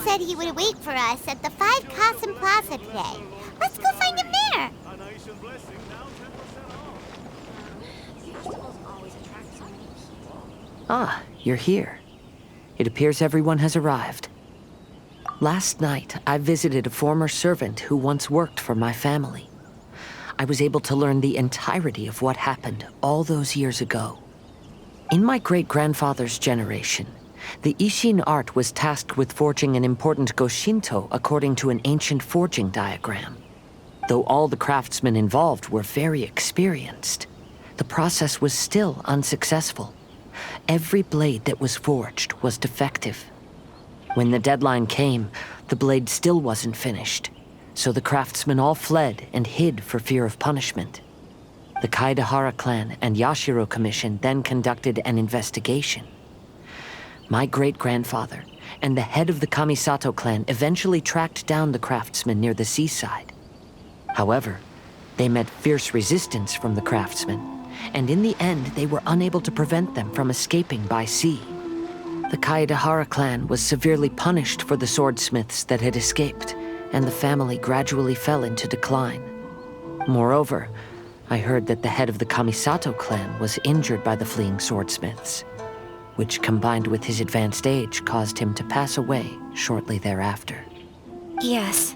said he would wait for us at the 5 Kasen Plaza today. Let's go find him there. Ah, you're here. It appears everyone has arrived. Last night, I visited a former servant who once worked for my family. I was able to learn the entirety of what happened all those years ago. In my great-grandfather's generation, the Ishin art was tasked with forging an important Goshinto according to an ancient forging diagram. Though all the craftsmen involved were very experienced, the process was still unsuccessful. Every blade that was forged was defective. When the deadline came, the blade still wasn't finished, so the craftsmen all fled and hid for fear of punishment. The Kaedahara clan and Yashiro Commission then conducted an investigation. My great-grandfather and the head of the Kamisato clan eventually tracked down the craftsmen near the seaside. However, they met fierce resistance from the craftsmen, and in the end they were unable to prevent them from escaping by sea. The Kaedahara clan was severely punished for the swordsmiths that had escaped, and the family gradually fell into decline. Moreover, I heard that the head of the Kamisato clan was injured by the fleeing swordsmiths, which combined with his advanced age caused him to pass away shortly thereafter. Yes.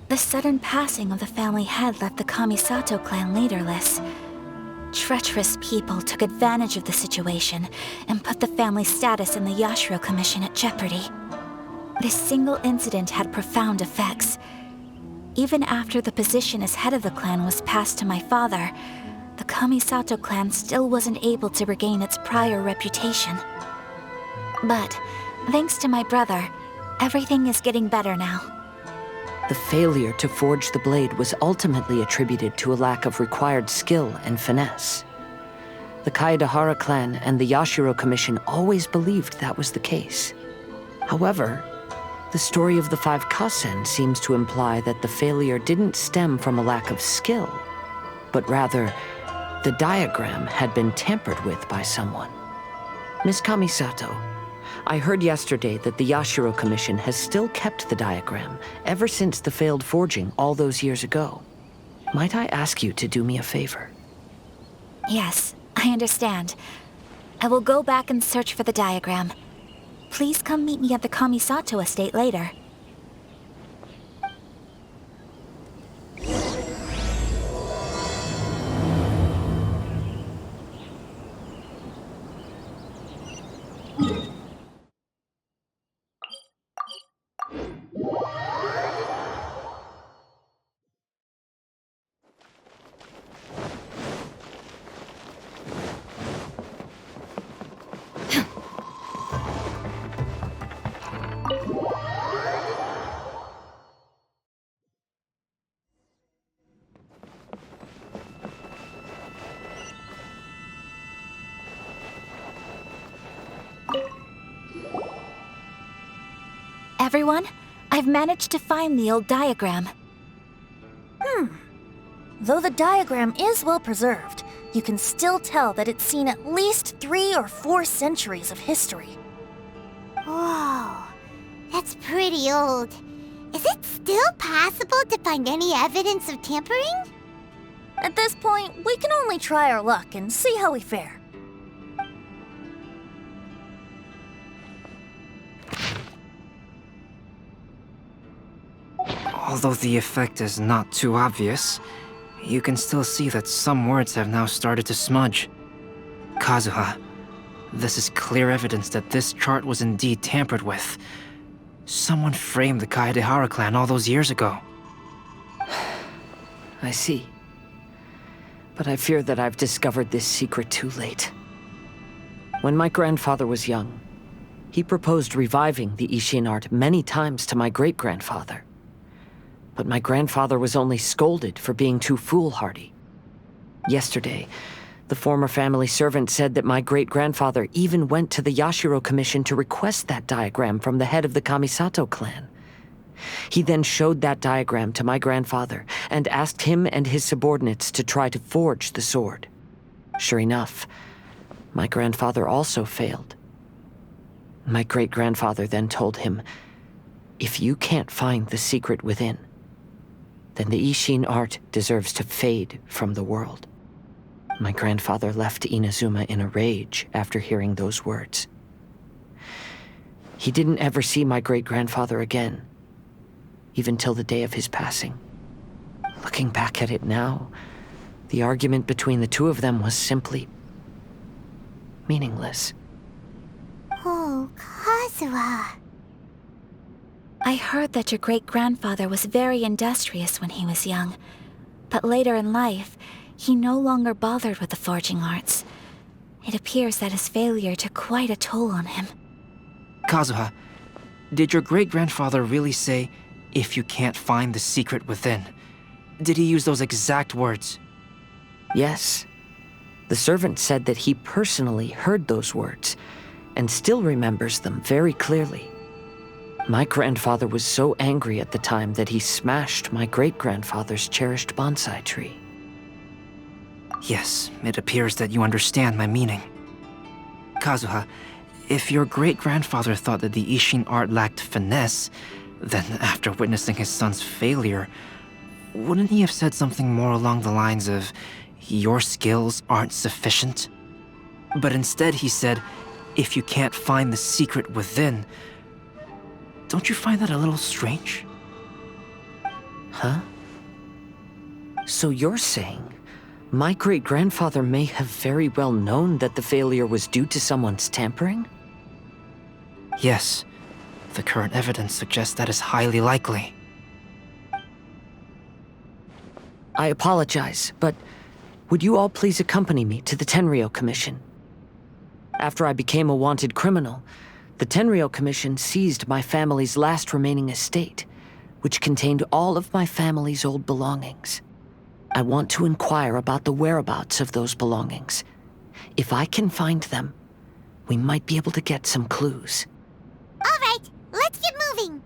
The sudden passing of the family head left the Kamisato clan leaderless. Treacherous people took advantage of the situation and put the family's status in the Yashiro Commission at jeopardy. This single incident had profound effects. Even after the position as head of the clan was passed to my father, the Kamisato clan still wasn't able to regain its prior reputation. But, thanks to my brother, everything is getting better now. The failure to forge the blade was ultimately attributed to a lack of required skill and finesse. The Kaedahara clan and the Yashiro Commission always believed that was the case. However, the story of the 5 Kasen seems to imply that the failure didn't stem from a lack of skill, but rather, the diagram had been tampered with by someone. Miss Kamisato, I heard yesterday that the Yashiro Commission has still kept the diagram ever since the failed forging all those years ago. Might I ask you to do me a favor? Yes, I understand. I will go back and search for the diagram. Please come meet me at the Kamisato estate later. Everyone, I've managed to find the old diagram. Though the diagram is well preserved, you can still tell that it's seen at least 3 or 4 centuries of history. Whoa, that's pretty old. Is it still possible to find any evidence of tampering? At this point, we can only try our luck and see how we fare. Although the effect is not too obvious, you can still see that some words have now started to smudge. Kazuha, this is clear evidence that this chart was indeed tampered with. Someone framed the Kaedahara clan all those years ago. I see. But I fear that I've discovered this secret too late. When my grandfather was young, he proposed reviving the Ishin art many times to my great-grandfather. But my grandfather was only scolded for being too foolhardy. Yesterday, the former family servant said that my great-grandfather even went to the Yashiro Commission to request that diagram from the head of the Kamisato clan. He then showed that diagram to my grandfather and asked him and his subordinates to try to forge the sword. Sure enough, my grandfather also failed. My great-grandfather then told him, If you can't find the secret within, then the Ishin art deserves to fade from the world. My grandfather left Inazuma in a rage after hearing those words. He didn't ever see my great-grandfather again, even till the day of his passing. Looking back at it now, the argument between the two of them was simply meaningless. Oh, Kazuha. I heard that your great-grandfather was very industrious when he was young, but later in life, he no longer bothered with the forging arts. It appears that his failure took quite a toll on him. Kazuha, did your great-grandfather really say, "If you can't find the secret within"? Did he use those exact words? Yes. The servant said that he personally heard those words, and still remembers them very clearly. My grandfather was so angry at the time that he smashed my great-grandfather's cherished bonsai tree. Yes, it appears that you understand my meaning. Kazuha, if your great-grandfather thought that the Ishin art lacked finesse, then after witnessing his son's failure, wouldn't he have said something more along the lines of, "Your skills aren't sufficient"? But instead he said, "If you can't find the secret within." Don't you find that a little strange? Huh? So you're saying my great-grandfather may have very well known that the failure was due to someone's tampering? Yes. The current evidence suggests that is highly likely. I apologize, but would you all please accompany me to the Tenryou Commission? After I became a wanted criminal, the Tenryou Commission seized my family's last remaining estate, which contained all of my family's old belongings. I want to inquire about the whereabouts of those belongings. If I can find them, we might be able to get some clues. All right, let's get moving.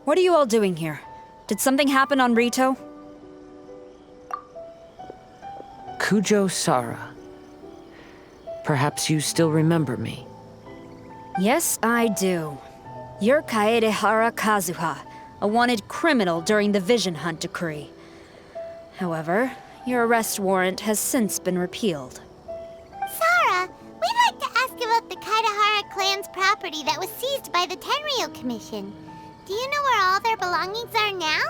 What are you all doing here? Did something happen on Rito? Kujo Sara. Perhaps you still remember me. Yes, I do. You're Kaedehara Kazuha, a wanted criminal during the Vision Hunt decree. However, your arrest warrant has since been repealed. Sara, we'd like to ask about the Kaedehara clan's property that was seized by the Tenryou Commission. Do you know where all their belongings are now?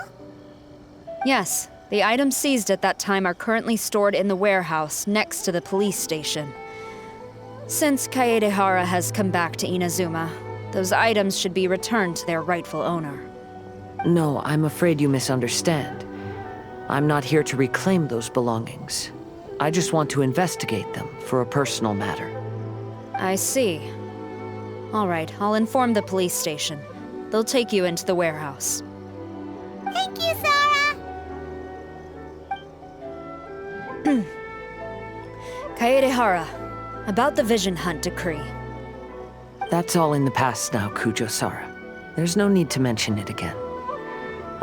Yes, the items seized at that time are currently stored in the warehouse next to the police station. Since Kaedehara has come back to Inazuma, those items should be returned to their rightful owner. No, I'm afraid you misunderstand. I'm not here to reclaim those belongings. I just want to investigate them for a personal matter. I see. All right, I'll inform the police station. They'll take you into the warehouse. Thank you, Sara! Kaedehara, about the Vision Hunt decree. That's all in the past now, Kujo Sara. There's no need to mention it again.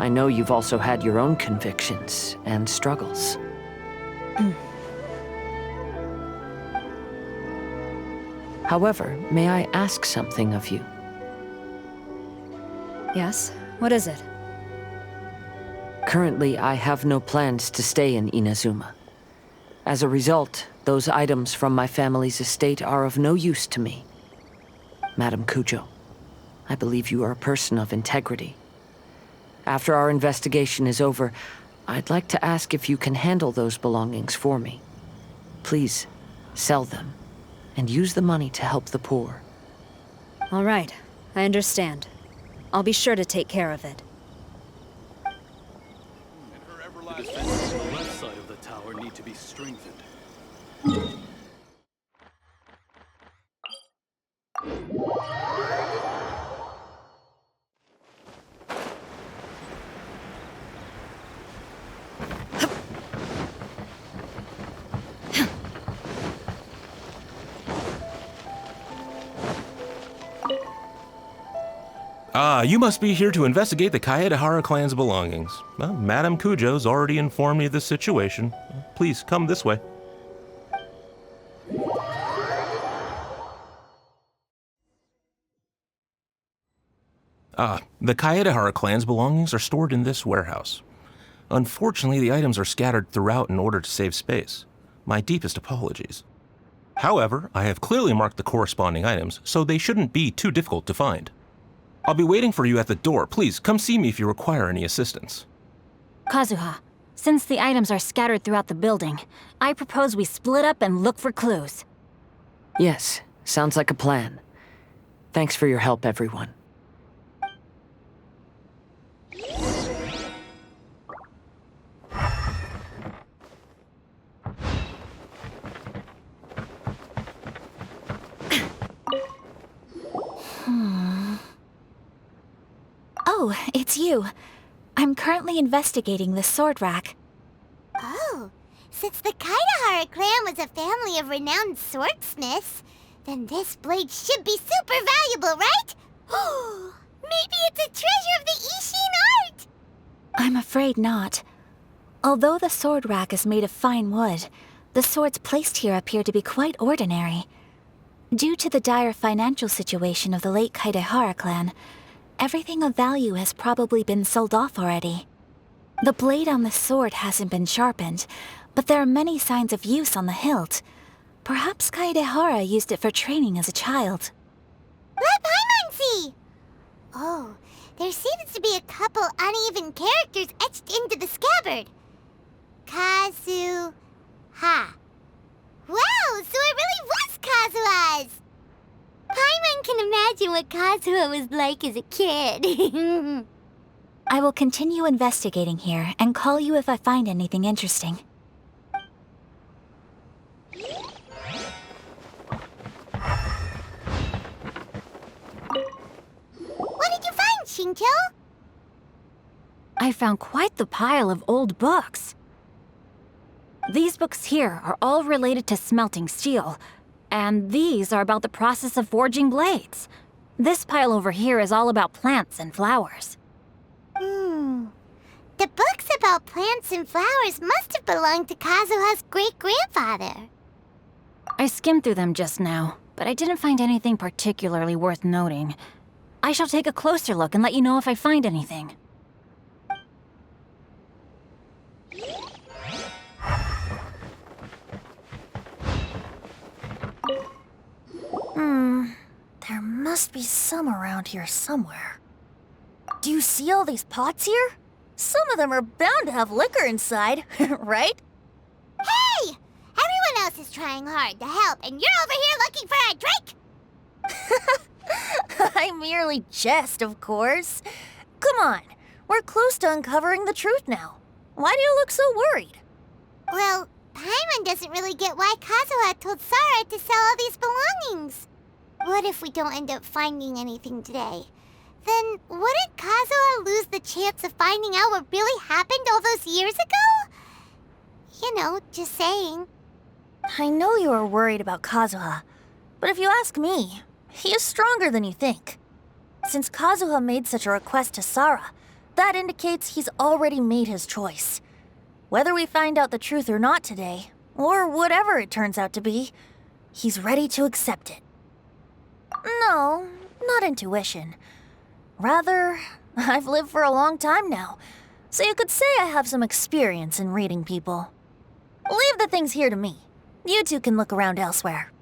I know you've also had your own convictions and struggles. However, may I ask something of you? Yes? What is it? Currently, I have no plans to stay in Inazuma. As a result, those items from my family's estate are of no use to me. Madam Kujo, I believe you are a person of integrity. After our investigation is over, I'd like to ask if you can handle those belongings for me. Please, sell them, and use the money to help the poor. All right, I understand. I'll be sure to take care of it. The defenses on the left side of the tower need to be strengthened. Ah, you must be here to investigate the Kaedehara clan's belongings. Well, Madame Kujo's already informed me of the situation. Please, come this way. The Kaedehara clan's belongings are stored in this warehouse. Unfortunately, the items are scattered throughout in order to save space. My deepest apologies. However, I have clearly marked the corresponding items, so they shouldn't be too difficult to find. I'll be waiting for you at the door. Please, come see me if you require any assistance. Kazuha, since the items are scattered throughout the building, I propose we split up and look for clues. Yes, sounds like a plan. Thanks for your help, everyone. Oh, it's you. I'm currently investigating the sword rack. Oh, since the Kaedehara clan was a family of renowned swordsmiths, then this blade should be super valuable, right? Oh, maybe it's a treasure of the Ishin art! I'm afraid not. Although the sword rack is made of fine wood, the swords placed here appear to be quite ordinary. Due to the dire financial situation of the late Kaedehara clan, everything of value has probably been sold off already. The blade on the sword hasn't been sharpened, but there are many signs of use on the hilt. Perhaps Kaedehara used it for training as a child. Let Paimon see! Oh, there seems to be a couple uneven characters etched into the scabbard. Kazuha. Wow, so it really was Kazuha's! Paimon can imagine what Kazuha was like as a kid. I will continue investigating here and call you if I find anything interesting. What did you find, Xingqiu? I found quite the pile of old books. These books here are all related to smelting steel, and these are about the process of forging blades. This pile over here is all about plants and flowers. The books about plants and flowers must have belonged to Kazuha's great-grandfather. I skimmed through them just now, but I didn't find anything particularly worth noting. I shall take a closer look and let you know if I find anything. There must be some around here somewhere. Do you see all these pots here? Some of them are bound to have liquor inside, right? Hey! Everyone else is trying hard to help, and you're over here looking for a drink? I merely jest, of course. Come on, we're close to uncovering the truth now. Why do you look so worried? Well, Paimon doesn't really get why Kazuha told Sarah to sell all these belongings. What if we don't end up finding anything today? Then wouldn't Kazuha lose the chance of finding out what really happened all those years ago? You know, just saying. I know you are worried about Kazuha, but if you ask me, he is stronger than you think. Since Kazuha made such a request to Sarah, that indicates he's already made his choice. Whether we find out the truth or not today, or whatever it turns out to be, he's ready to accept it. No, not intuition. Rather, I've lived for a long time now, so you could say I have some experience in reading people. Leave the things here to me. You two can look around elsewhere.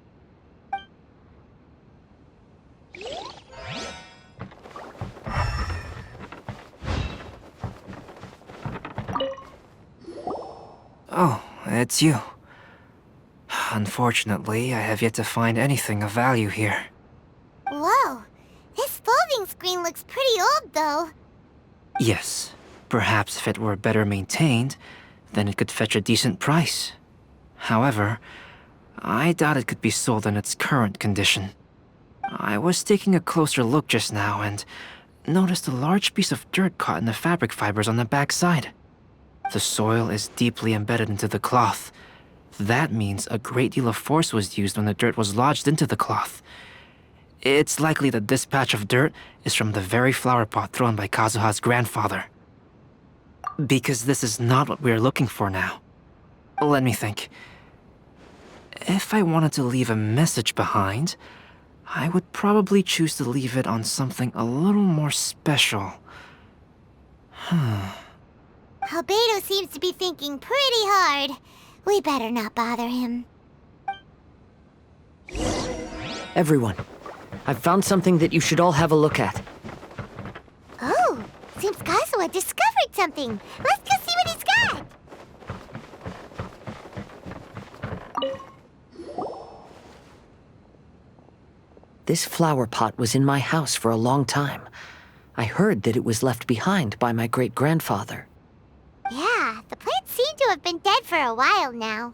Oh, it's you. Unfortunately, I have yet to find anything of value here. Whoa, this folding screen looks pretty old, though. Yes, perhaps if it were better maintained, then it could fetch a decent price. However, I doubt it could be sold in its current condition. I was taking a closer look just now and noticed a large piece of dirt caught in the fabric fibers on the back side. The soil is deeply embedded into the cloth. That means a great deal of force was used when the dirt was lodged into the cloth. It's likely that this patch of dirt is from the very flower pot thrown by Kazuha's grandfather. Because this is not what we're looking for now. Let me think. If I wanted to leave a message behind, I would probably choose to leave it on something a little more special. Albedo seems to be thinking pretty hard. We better not bother him. Everyone, I've found something that you should all have a look at. Oh, seems Kazuha discovered something. Let's go see what he's got. This flower pot was in my house for a long time. I heard that it was left behind by my great-grandfather. Yeah, the plants seem to have been dead for a while now.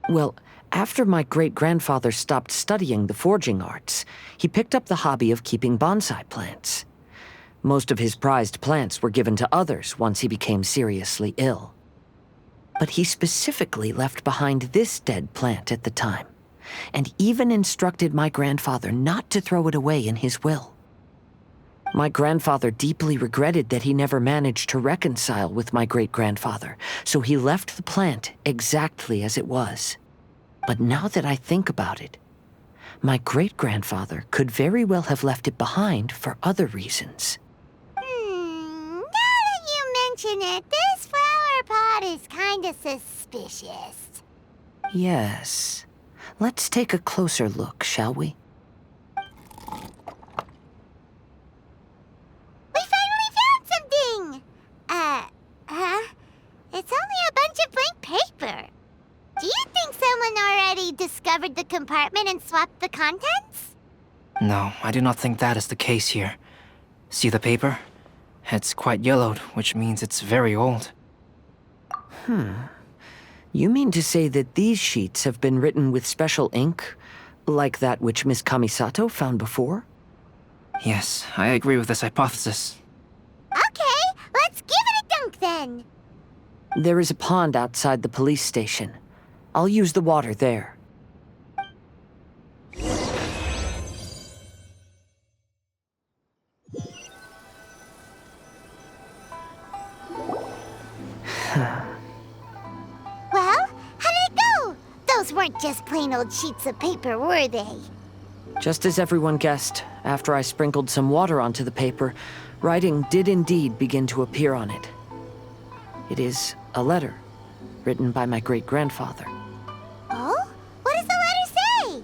Well, after my great-grandfather stopped studying the forging arts, he picked up the hobby of keeping bonsai plants. Most of his prized plants were given to others once he became seriously ill. But he specifically left behind this dead plant at the time, and even instructed my grandfather not to throw it away in his will. My grandfather deeply regretted that he never managed to reconcile with my great-grandfather, so he left the plant exactly as it was. But now that I think about it, my great-grandfather could very well have left it behind for other reasons. Now that you mention it, this flower pot is kinda suspicious. Yes. Let's take a closer look, shall we? We finally found something! It's only a bunch of blank paper. Do you think someone already discovered the compartment and swapped the contents? No, I do not think that is the case here. See the paper? It's quite yellowed, which means it's very old. You mean to say that these sheets have been written with special ink, like that which Miss Kamisato found before? Yes, I agree with this hypothesis. Okay, let's give it a dunk then. There is a pond outside the police station. I'll use the water there. Well, how did it go? Those weren't just plain old sheets of paper, were they? Just as everyone guessed, after I sprinkled some water onto the paper, writing did indeed begin to appear on it. It is a letter, written by my great-grandfather. Oh? What does the letter say?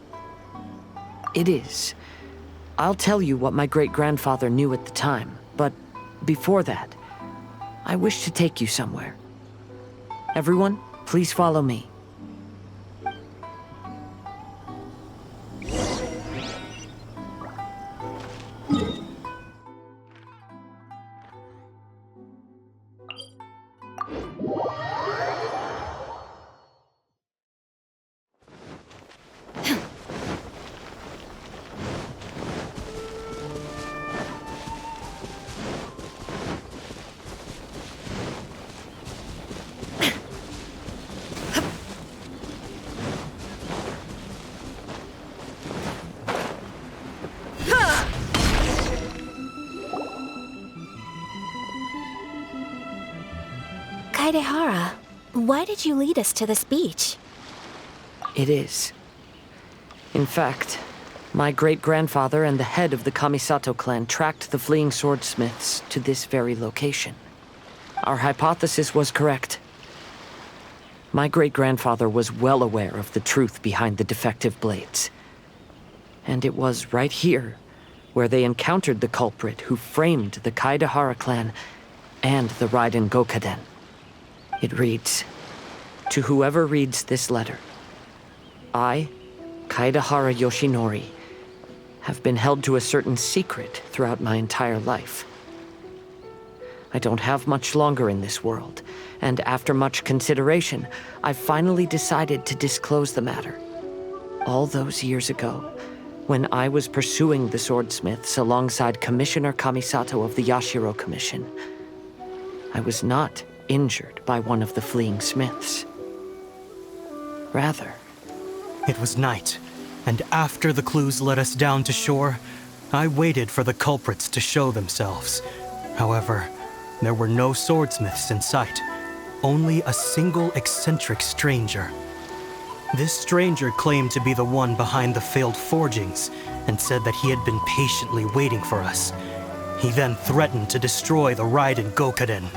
It is. I'll tell you what my great-grandfather knew at the time, but before that, I wish to take you somewhere. Everyone, please follow me. Kaedehara, why did you lead us to this beach? It is. In fact, my great-grandfather and the head of the Kamisato clan tracked the fleeing swordsmiths to this very location. Our hypothesis was correct. My great-grandfather was well aware of the truth behind the defective blades. And it was right here where they encountered the culprit who framed the Kaedehara clan and the Raiden Gokaden. It reads, "To whoever reads this letter, I, Kaedehara Yoshinori, have been held to a certain secret throughout my entire life. I don't have much longer in this world, and after much consideration, I've finally decided to disclose the matter. All those years ago, when I was pursuing the swordsmiths alongside Commissioner Kamisato of the Yashiro Commission, I was not injured by one of the fleeing smiths. Rather, It was night, And after the clues led us down to shore, I waited for the culprits to show themselves. However, there were no swordsmiths in sight, only a single eccentric stranger. This stranger claimed to be the one behind the failed forgings and said that he had been patiently waiting for us. He then threatened to destroy the Raiden Gokaden.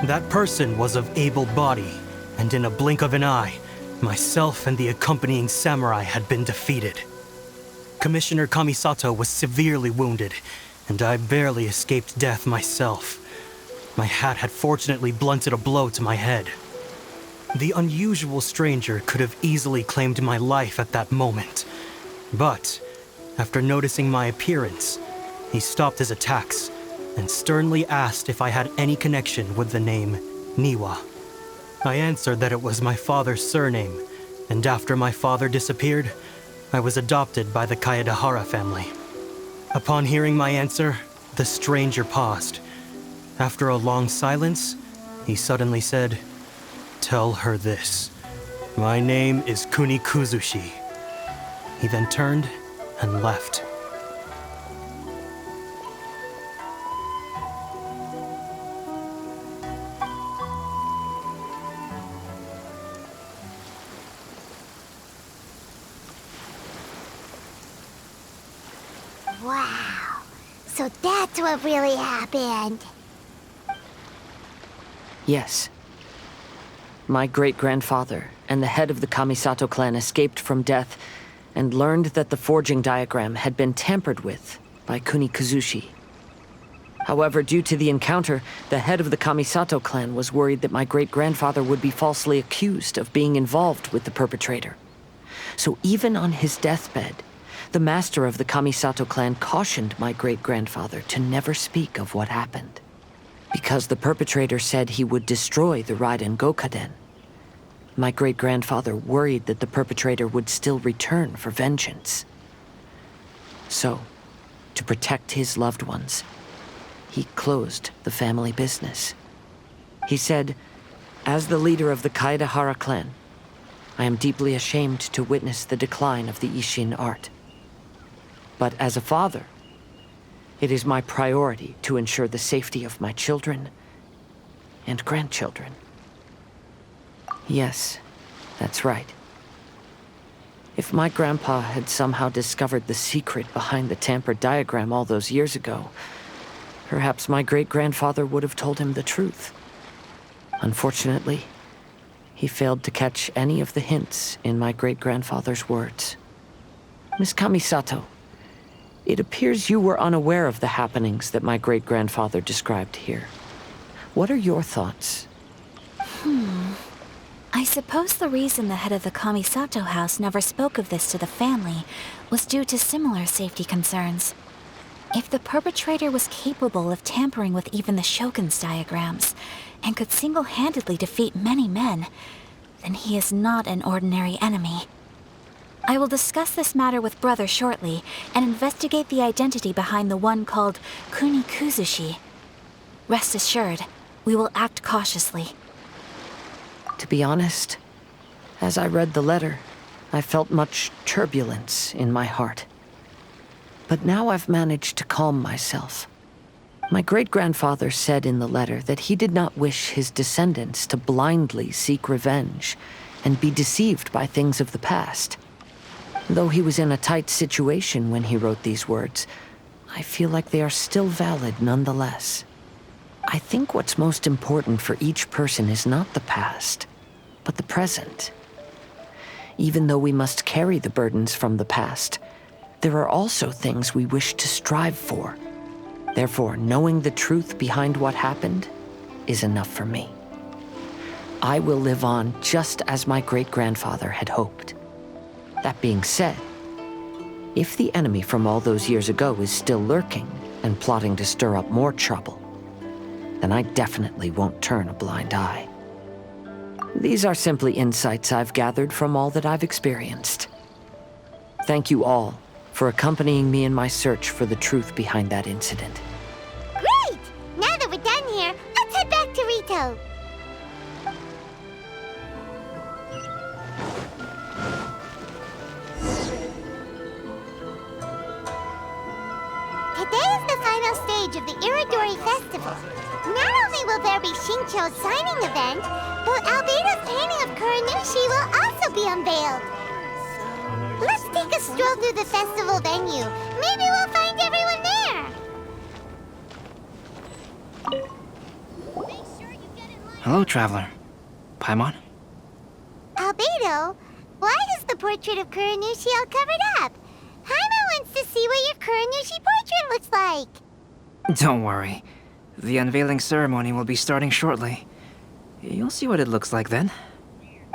That person was of able body, and in a blink of an eye, myself and the accompanying samurai had been defeated. Commissioner Kamisato was severely wounded, and I barely escaped death myself. My hat had fortunately blunted a blow to my head. The unusual stranger could have easily claimed my life at that moment. But, after noticing my appearance, he stopped his attacks and sternly asked if I had any connection with the name Niwa. I answered that it was my father's surname, and after my father disappeared, I was adopted by the Kaedehara family. Upon hearing my answer, the stranger paused. After a long silence, he suddenly said, "Tell her this. My name is Kuni Kuzushi." He then turned and left. Wow. So that's what really happened. Yes. My great-grandfather and the head of the Kamisato clan escaped from death and learned that the forging diagram had been tampered with by Kuni Kuzushi. However, due to the encounter, the head of the Kamisato clan was worried that my great-grandfather would be falsely accused of being involved with the perpetrator. So even on his deathbed, the master of the Kamisato clan cautioned my great-grandfather to never speak of what happened. Because the perpetrator said he would destroy the Raiden Gokaden, my great-grandfather worried that the perpetrator would still return for vengeance. So, to protect his loved ones, he closed the family business. He said, "As the leader of the Kaedehara clan, I am deeply ashamed to witness the decline of the Isshin art. But as a father, it is my priority to ensure the safety of my children and grandchildren." Yes, that's right. If my grandpa had somehow discovered the secret behind the tampered diagram all those years ago, perhaps my great-grandfather would have told him the truth. Unfortunately, he failed to catch any of the hints in my great-grandfather's words. Miss Kamisato, it appears you were unaware of the happenings that my great-grandfather described here. What are your thoughts? I suppose the reason the head of the Kamisato house never spoke of this to the family was due to similar safety concerns. If the perpetrator was capable of tampering with even the Shogun's diagrams and could single-handedly defeat many men, then he is not an ordinary enemy. I will discuss this matter with Brother shortly and investigate the identity behind the one called Kuni Kuzushi. Rest assured, we will act cautiously. To be honest, as I read the letter, I felt much turbulence in my heart. But now I've managed to calm myself. My great-grandfather said in the letter that he did not wish his descendants to blindly seek revenge and be deceived by things of the past. Though he was in a tight situation when he wrote these words, I feel like they are still valid nonetheless. I think what's most important for each person is not the past, but the present. Even though we must carry the burdens from the past, there are also things we wish to strive for. Therefore, knowing the truth behind what happened is enough for me. I will live on just as my great-grandfather had hoped. That being said, if the enemy from all those years ago is still lurking and plotting to stir up more trouble, then I definitely won't turn a blind eye. These are simply insights I've gathered from all that I've experienced. Thank you all for accompanying me in my search for the truth behind that incident. Great! Now that we're done here, let's head back to Rito. final stage of the Iridori Festival. Not only will there be Xingqiu's signing event, but Albedo's painting of Kuranushi will also be unveiled. Let's take a stroll through the festival venue. Maybe we'll find everyone there. Hello, traveler. Paimon? Albedo, why is the portrait of Kuranushi all covered up? Paimon wants to see what your Kuranushi portrait looks like. Don't worry. The unveiling ceremony will be starting shortly. You'll see what it looks like then.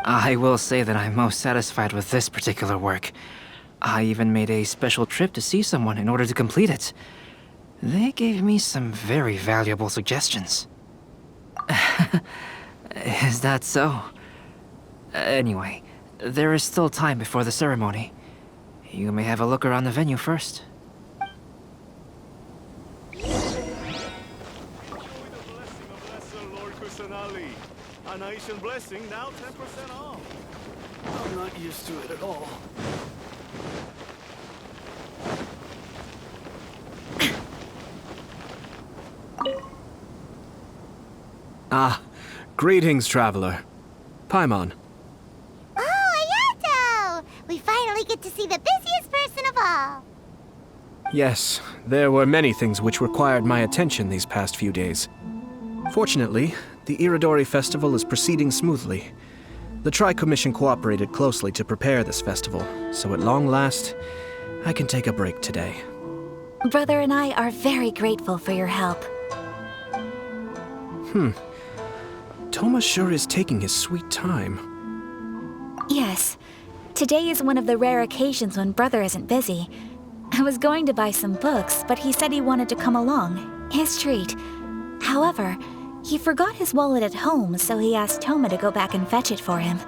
I will say that I'm most satisfied with this particular work. I even made a special trip to see someone in order to complete it. They gave me some very valuable suggestions. Is that so? Anyway, there is still time before the ceremony. You may have a look around the venue first. An Asian blessing, now 10% off. I'm not used to it at all. Greetings, traveler. Paimon. Oh, Ayato! We finally get to see the busiest person of all. Yes, there were many things which required my attention these past few days. Fortunately, the Iridori Festival is proceeding smoothly. The Tri-Commission cooperated closely to prepare this festival, so at long last, I can take a break today. Brother and I are very grateful for your help. Thomas sure is taking his sweet time. Yes, today is one of the rare occasions when Brother isn't busy. I was going to buy some books, but he said he wanted to come along. His treat. However, he forgot his wallet at home, so he asked Toma to go back and fetch it for him.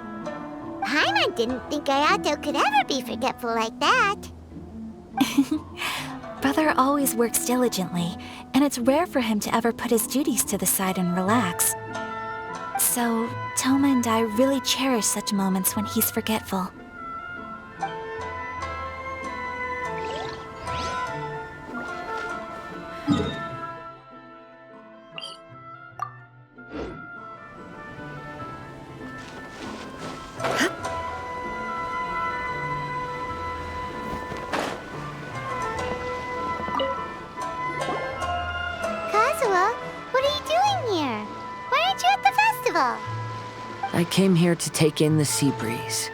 Paimon didn't think Ayato could ever be forgetful like that. Brother always works diligently, and it's rare for him to ever put his duties to the side and relax. So, Toma and I really cherish such moments when he's forgetful. Kazuha, what are you doing here? Why aren't you at the festival? I came here to take in the sea breeze.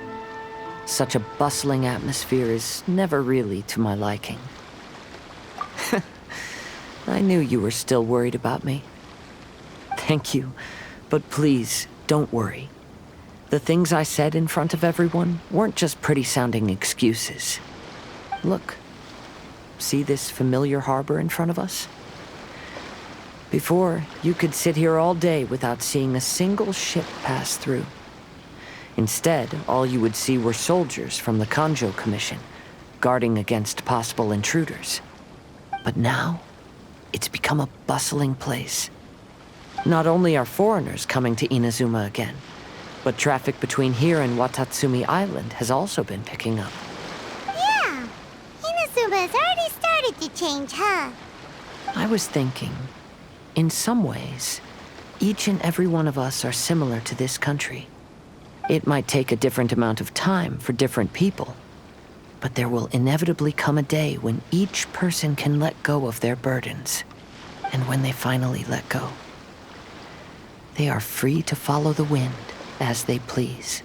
Such a bustling atmosphere is never really to my liking. I knew you were still worried about me. Thank you, but please, don't worry. The things I said in front of everyone weren't just pretty-sounding excuses. Look, see this familiar harbor in front of us? Before, you could sit here all day without seeing a single ship pass through. Instead, all you would see were soldiers from the Kanjo Commission, guarding against possible intruders. But now, it's become a bustling place. Not only are foreigners coming to Inazuma again, but traffic between here and Watatsumi Island has also been picking up. Yeah, Inazuma has already started to change, huh? I was thinking, in some ways, each and every one of us are similar to this country. It might take a different amount of time for different people, but there will inevitably come a day when each person can let go of their burdens. And when they finally let go, they are free to follow the wind as they please.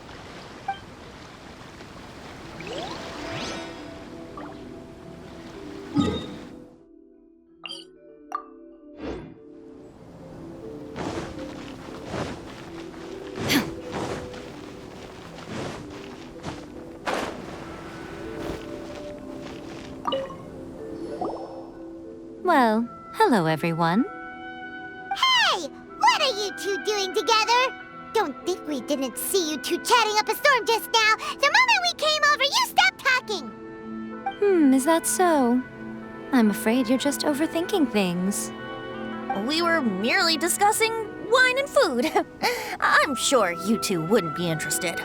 Well, hello everyone. Hey, what are you two doing together? Don't think we didn't see you two chatting up a storm just now. The moment we came over, you stopped talking. Is that so? I'm afraid you're just overthinking things. We were merely discussing wine and food. I'm sure you two wouldn't be interested.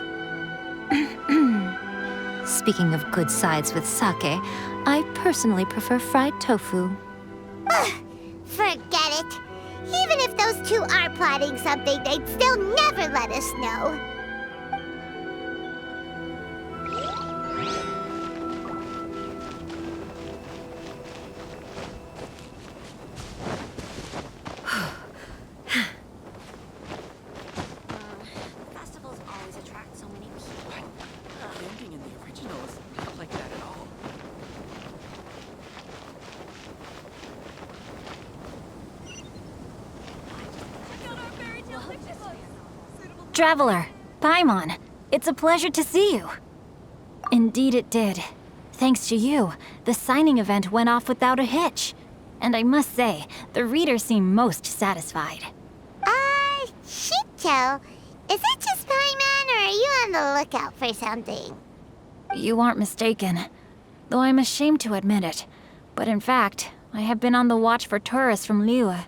Speaking of good sides with sake, I personally prefer fried tofu. Forget it. Even if those two are plotting something, they'd still never let us know. Festivals always attract so many people. The ending in the original is not like that at all. Traveler, Paimon, it's a pleasure to see you. Indeed it did. Thanks to you, the signing event went off without a hitch. And I must say, the readers seem most satisfied. Xingqiu, is it just Paimon, or are you on the lookout for something? You aren't mistaken, though I'm ashamed to admit it. But in fact, I have been on the watch for tourists from Liyue.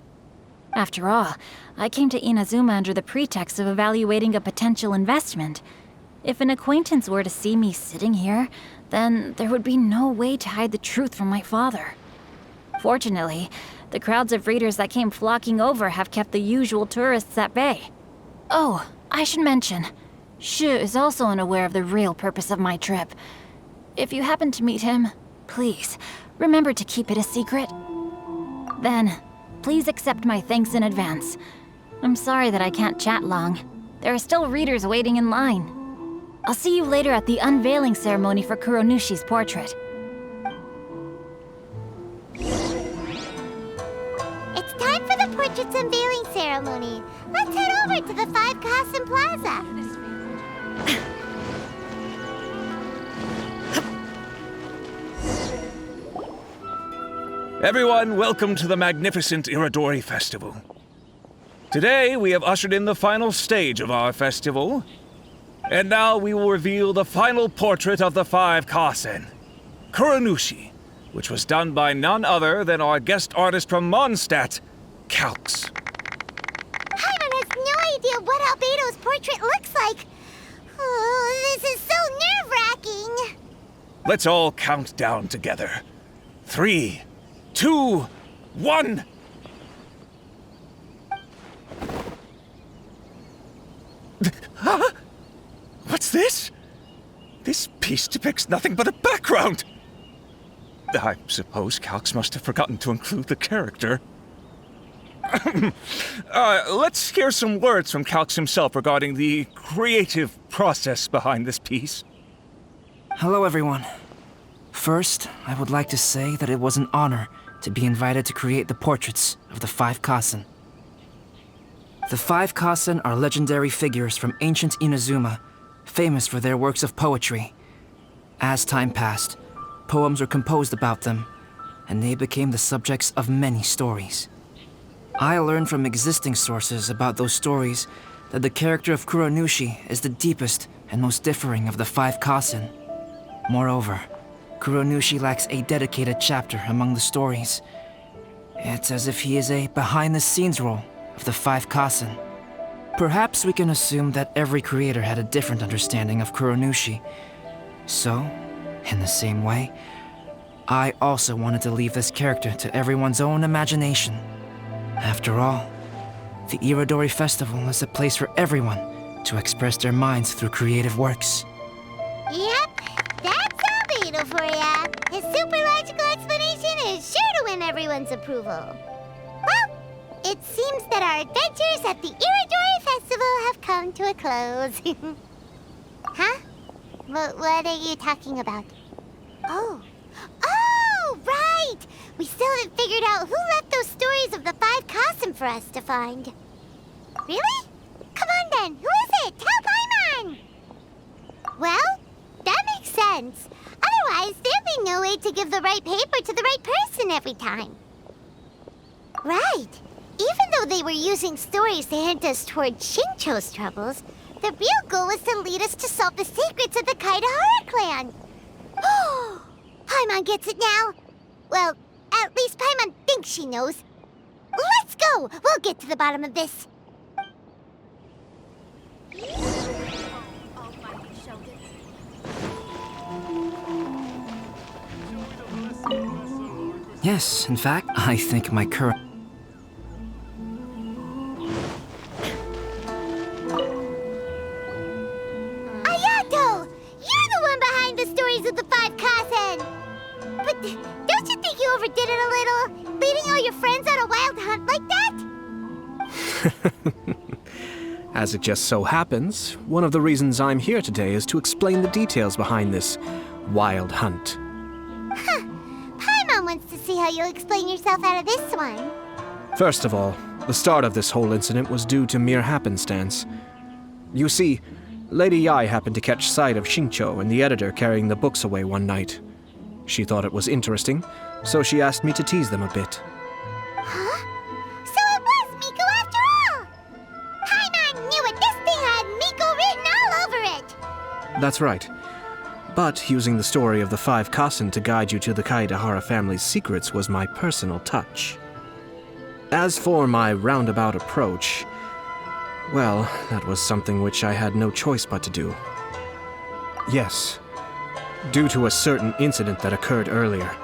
After all, I came to Inazuma under the pretext of evaluating a potential investment. If an acquaintance were to see me sitting here, then there would be no way to hide the truth from my father. Fortunately, the crowds of readers that came flocking over have kept the usual tourists at bay. Oh, I should mention, Hues is also unaware of the real purpose of my trip. If you happen to meet him, please, remember to keep it a secret. Then, please accept my thanks in advance. I'm sorry that I can't chat long. There are still readers waiting in line. I'll see you later at the unveiling ceremony for Kuronushi's portrait. It's time for the portrait's unveiling ceremony. Let's head over to the 5 Kasen Plaza. Everyone, welcome to the magnificent Iridori Festival. Today, we have ushered in the final stage of our festival. And now we will reveal the final portrait of the 5 Kasen, Kuronushi, which was done by none other than our guest artist from Mondstadt, Calx. Paimon has no idea what Albedo's portrait looks like. Oh, this is so nerve-wracking. Let's all count down together. 3, 2, 1. Huh? What's this? This piece depicts nothing but a background. I suppose Calx must have forgotten to include the character. Let's hear some words from Calx himself regarding the creative process behind this piece. Hello, everyone. First, I would like to say that it was an honor to be invited to create the portraits of the 5 Kasen. The 5 Kasen are legendary figures from ancient Inazuma, famous for their works of poetry. As time passed, poems were composed about them, and they became the subjects of many stories. I learned from existing sources about those stories that the character of Kuronushi is the deepest and most differing of the 5 Kasen. Moreover, Kuronushi lacks a dedicated chapter among the stories. It's as if he is a behind-the-scenes role of the 5 Kasen. Perhaps we can assume that every creator had a different understanding of Kuronushi. So, in the same way, I also wanted to leave this character to everyone's own imagination. After all, the Iridori Festival is a place for everyone to express their minds through creative works. Yep, that's Albedo for ya. His super logical explanation is sure to win everyone's approval. Well, it seems that our adventures at the Iridori Festival have come to a close. Huh? What are you talking about? Oh, right! We still haven't figured out who left those stories of the 5 Kasen for us to find. Really? Come on then, who is it? Tell Paimon! Well, that makes sense. Otherwise, there'd be no way to give the right paper to the right person every time. Right. Even though they were using stories to hint us toward Xingqiu's troubles, the real goal was to lead us to solve the secrets of the Kaidahara clan. Oh, Paimon gets it now. Well, at least Paimon thinks she knows. Let's go! We'll get to the bottom of this. Yes, in fact, I think my current... Ayato! You're the one behind the stories of the 5 Kasen! But don't you think you overdid it a little? Leading all your friends on a wild hunt like that? As it just so happens, one of the reasons I'm here today is to explain the details behind this wild hunt. Huh. Paimon wants to see how you'll explain yourself out of this one. First of all, the start of this whole incident was due to mere happenstance. You see, Lady Yai happened to catch sight of Xingqiu and the editor carrying the books away one night. She thought it was interesting, so she asked me to tease them a bit. Huh? So it was Miko after all! Paimon knew it! This thing had Miko written all over it! That's right. But using the story of the 5 Kasen to guide you to the Kaedehara family's secrets was my personal touch. As for my roundabout approach, well, that was something which I had no choice but to do. Yes. Due to a certain incident that occurred earlier,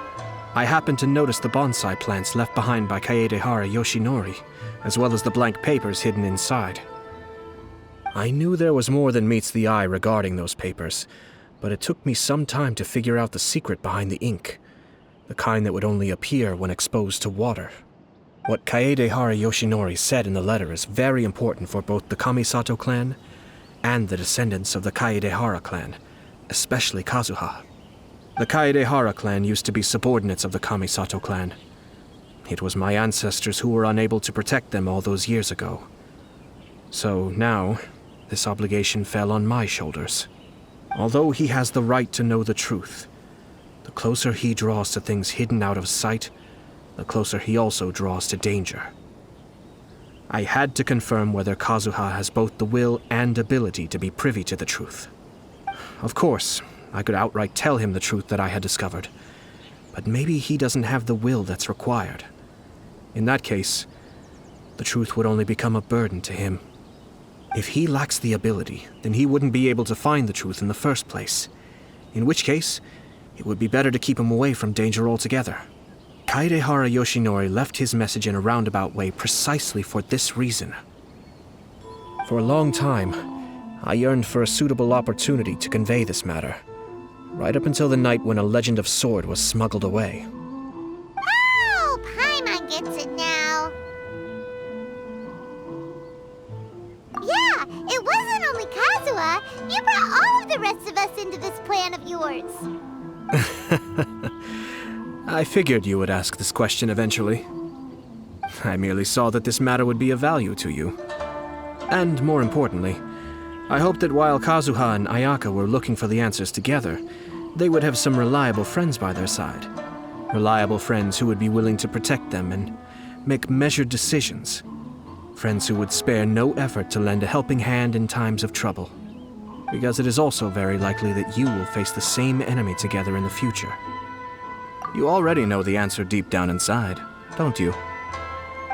I happened to notice the bonsai plants left behind by Kaedehara Yoshinori, as well as the blank papers hidden inside. I knew there was more than meets the eye regarding those papers, but it took me some time to figure out the secret behind the ink, the kind that would only appear when exposed to water. What Kaedehara Yoshinori said in the letter is very important for both the Kamisato clan and the descendants of the Kaedehara clan, especially Kazuha. The Kaedehara clan used to be subordinates of the Kamisato clan. It was my ancestors who were unable to protect them all those years ago. So now, this obligation fell on my shoulders. Although he has the right to know the truth, the closer he draws to things hidden out of sight, the closer he also draws to danger. I had to confirm whether Kazuha has both the will and ability to be privy to the truth. Of course, I could outright tell him the truth that I had discovered, but maybe he doesn't have the will that's required. In that case, the truth would only become a burden to him. If he lacks the ability, then he wouldn't be able to find the truth in the first place, in which case, it would be better to keep him away from danger altogether. Kaedehara Yoshinori left his message in a roundabout way precisely for this reason. For a long time, I yearned for a suitable opportunity to convey this matter, right up until the night when a legend of sword was smuggled away. Oh, Paimon gets it now. Yeah, it wasn't only Kazuha. You brought all of the rest of us into this plan of yours. I figured you would ask this question eventually. I merely saw that this matter would be of value to you. And more importantly, I hoped that while Kazuha and Ayaka were looking for the answers together, they would have some reliable friends by their side. Reliable friends who would be willing to protect them and make measured decisions. Friends who would spare no effort to lend a helping hand in times of trouble. Because it is also very likely that you will face the same enemy together in the future. You already know the answer deep down inside, don't you?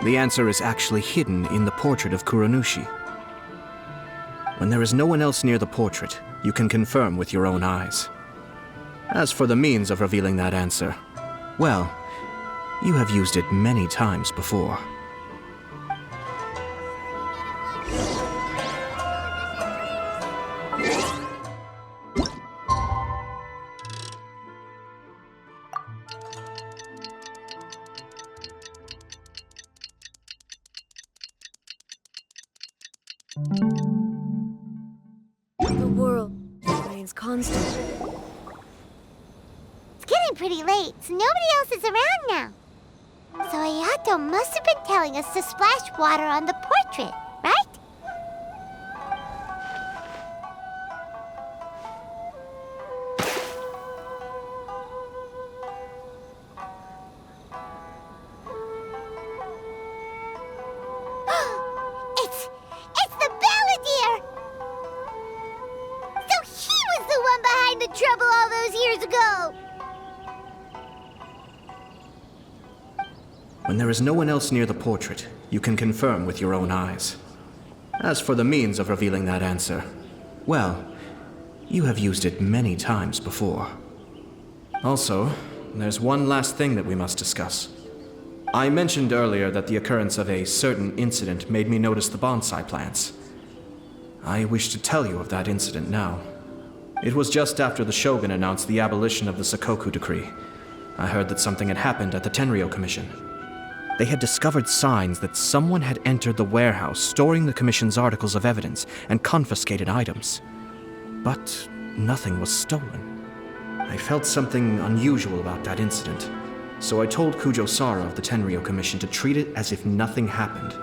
The answer is actually hidden in the portrait of Kuranushi. When there is no one else near the portrait, you can confirm with your own eyes. As for the means of revealing that answer, well, you have used it many times before. The world remains constant. It's getting pretty late, so nobody else is around now. So Ayato must have been telling us to splash water on the portrait, right? It's the Balladeer! So he was the one behind the trouble all those years ago! When there is no one else near the portrait, you can confirm with your own eyes. As for the means of revealing that answer, well, you have used it many times before. Also, there's one last thing that we must discuss. I mentioned earlier that the occurrence of a certain incident made me notice the bonsai plants. I wish to tell you of that incident now. It was just after the Shogun announced the abolition of the Sakoku decree. I heard that something had happened at the Tenryou Commission. They had discovered signs that someone had entered the warehouse storing the Commission's articles of evidence and confiscated items. But nothing was stolen. I felt something unusual about that incident, so I told Kujo-Sara of the Tenryou Commission to treat it as if nothing happened.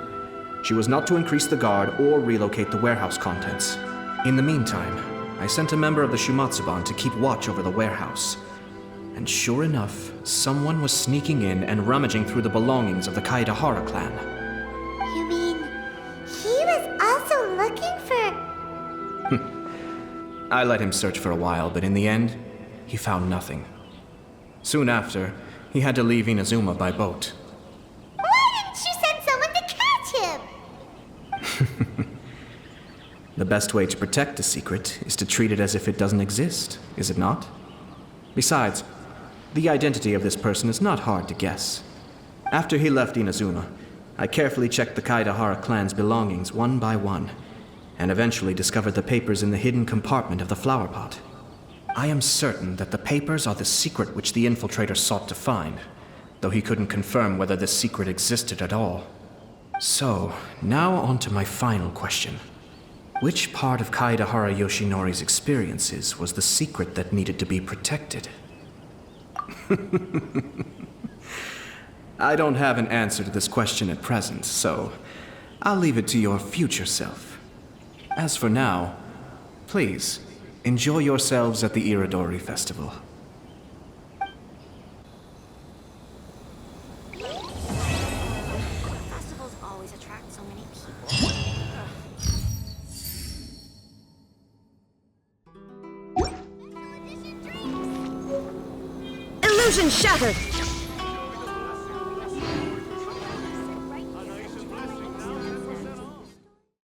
She was not to increase the guard or relocate the warehouse contents. In the meantime, I sent a member of the Shumatsuban to keep watch over the warehouse. And sure enough, someone was sneaking in and rummaging through the belongings of the Kaedahara clan. You mean, he was also looking for... I let him search for a while, but in the end, he found nothing. Soon after, he had to leave Inazuma by boat. Why didn't you send someone to catch him? The best way to protect a secret is to treat it as if it doesn't exist, is it not? Besides, the identity of this person is not hard to guess. After he left Inazuma, I carefully checked the Kaedahara clan's belongings one by one, and eventually discovered the papers in the hidden compartment of the flower pot. I am certain that the papers are the secret which the infiltrator sought to find, though he couldn't confirm whether this secret existed at all. So, now on to my final question. Which part of Kaedahara Yoshinori's experiences was the secret that needed to be protected? I don't have an answer to this question at present, so I'll leave it to your future self. As for now, please, enjoy yourselves at the Iridori Festival. Festivals always attract so many people. Illusion shattered!